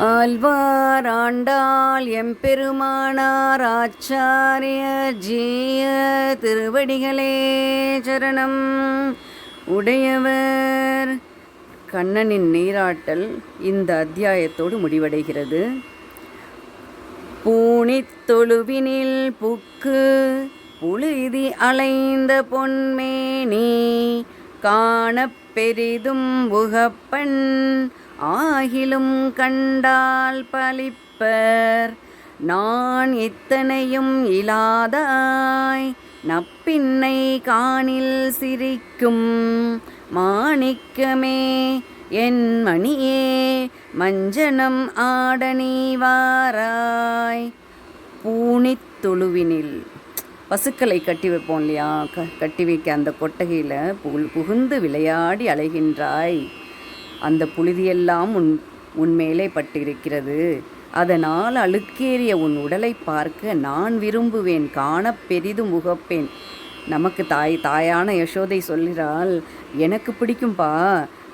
ஆழ்வார் ஆண்டாள் எம்பெருமானார் ஆச்சாரிய ஜீய திருவடிகளே சரணம். உடையவர் கண்ணனின் நீராட்டல் இந்த அத்தியாயத்தோடு முடிவடைகிறது. பூணித் தொழுவினில் புக்கு புழுதி அலைந்த பொன்மேனி காணப் பெரிதும் உகப்பன் ஆகிலும் கண்டால் பலிப்பர் நான் இத்தனையும் இலாதாய் நப்பின்னை காணில் சிரிக்கும் மாணிக்கமே என் மணியே மஞ்சனம் ஆடனி வாராய். பூணித் தொழுவினில் பசுக்களை கட்டி வைப்போம் இல்லையா, கட்டி வைக்க அந்த கொட்டகையில் புகுந்து விளையாடி அலைகின்றாய். அந்த புழுதியெல்லாம் உன் மேலே பட்டிருக்கிறது. அதனால் அழுக்கேறிய உன் உடலை பார்க்க நான் விரும்புவேன், காண பெரிதும் உகப்பேன். நமக்கு தாயான யசோதை சொல்கிறாள், எனக்கு பிடிக்கும்பா,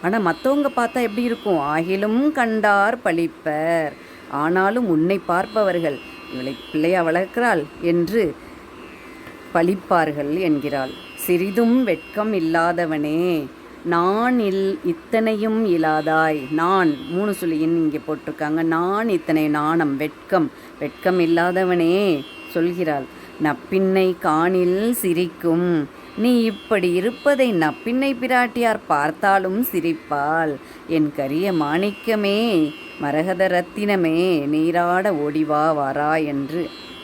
ஆனால் மற்றவங்க பார்த்தா எப்படி இருக்கும்? ஆகிலும் கண்டார் பழிப்பர், ஆனாலும் உன்னை பார்ப்பவர்கள் இவளை பிள்ளையா வளர்க்கிறாள் என்று பழிப்பார்கள் என்கிறாள். சிறிதும் வெட்கம் இல்லாதவனே, நான் இத்தனையும் இல்லாதாய். நான் 3 சொல்லியின் இங்கே போட்டிருக்காங்க. நான் இத்தனை, நாணம், வெட்கம் இல்லாதவனே சொல்கிறாள். நப்பின்னை காணில் சிரிக்கும், நீ இப்படி இருப்பதை நப்பின்னை பிராட்டியார் பார்த்தாலும் சிரிப்பாள். என் கரிய மாணிக்கமே, மரகத ரத்தினமே, நீராட ஓடிவா வாரா என்று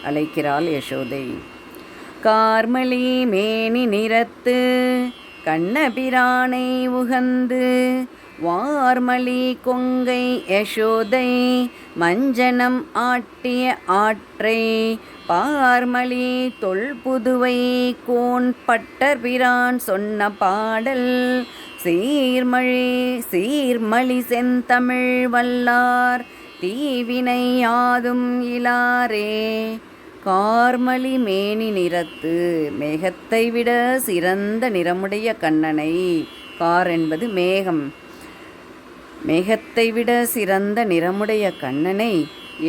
அழைக்கிறாள் யசோதை. கார்மலி மேனி நிறத்து கண்ணபிரானை உகந்து வார்மலி கொங்கை யசோதை மஞ்சனம் ஆட்டிய ஆற்றை பார்மலி தொல்புதுவை கோன் பட்டர் பிரான் சொன்ன பாடல் சீர்மலி செந்தமிழ் வல்லார் தீவினை யாதும் இலாரே. கார்மலி மேனி நிறத்து, மேகத்தை விட சிறந்த நிறமுடைய கண்ணனை, கார் என்பது மேகம், மேகத்தை விட சிறந்த நிறமுடைய கண்ணனை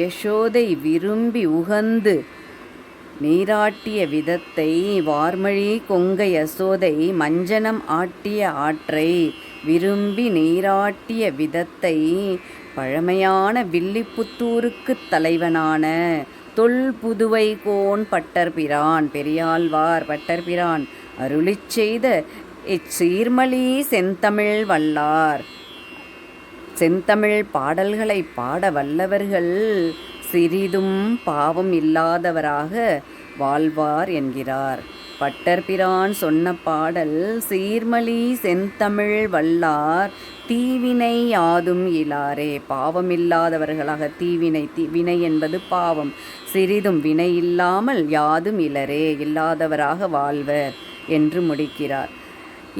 யசோதை விரும்பி உகந்து நீராட்டிய விதத்தை, வார்மழி கொங்கை யசோதை மஞ்சனம் ஆட்டிய ஆற்றை விரும்பி நீராட்டிய விதத்தை, பழமையான வில்லிபுத்தூருக்குத் தலைவனான தொல்புதுவை கோன் பட்டர்பிரான், பெரியாழ்வார் பட்டர்பிரான் அருளிச் செய்த இச்சீர்மலி செந்தமிழ் வல்லார், செந்தமிழ் பாடல்களை பாட வல்லவர்கள் சிறிதும் பாவம் இல்லாதவராக வாழ்வார் என்கிறார். பட்டர்பிரான் சொன்ன பாடல் சீர்மலி செந்தமிழ் வல்லார் தீவினை யாதும் இலாரே, பாவமில்லாதவர்களாக, வினை என்பது பாவம், சிறிதும் வினை இல்லாமல் யாதும் இலரே, இல்லாதவராக வாழ்வர் என்று முடிக்கிறார்.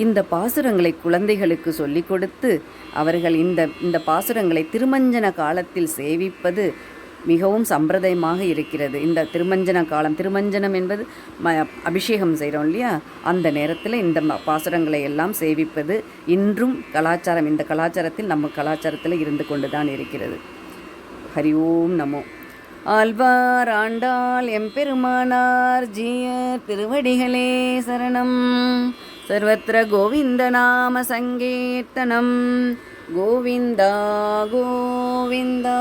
இந்த பாசுரங்களை குழந்தைகளுக்கு சொல்லிக் கொடுத்து அவர்கள் இந்த பாசுரங்களை திருமஞ்சன காலத்தில் சேவிப்பது மிகவும் சம்பிரதாயமாக இருக்கிறது. இந்த திருமஞ்சன காலம், திருமஞ்சனம் என்பது அபிஷேகம் செய்கிறோம் இல்லையா, அந்த நேரத்தில் இந்த பாசுரங்களை எல்லாம் சேவிப்பது இன்றும் கலாச்சாரம், இந்த கலாச்சாரத்தில் நம்ம கலாச்சாரத்தில் இருந்து கொண்டு தான் இருக்கிறது. ஹரி ஓம் நமோ. ஆழ்வார் ஆண்டாள் எம்பெருமானார் ஜீய திருவடிகளே சரணம். சர்வத்திர கோவிந்த நாம சங்கீர்த்தனம். கோவிந்தா கோவிந்தா.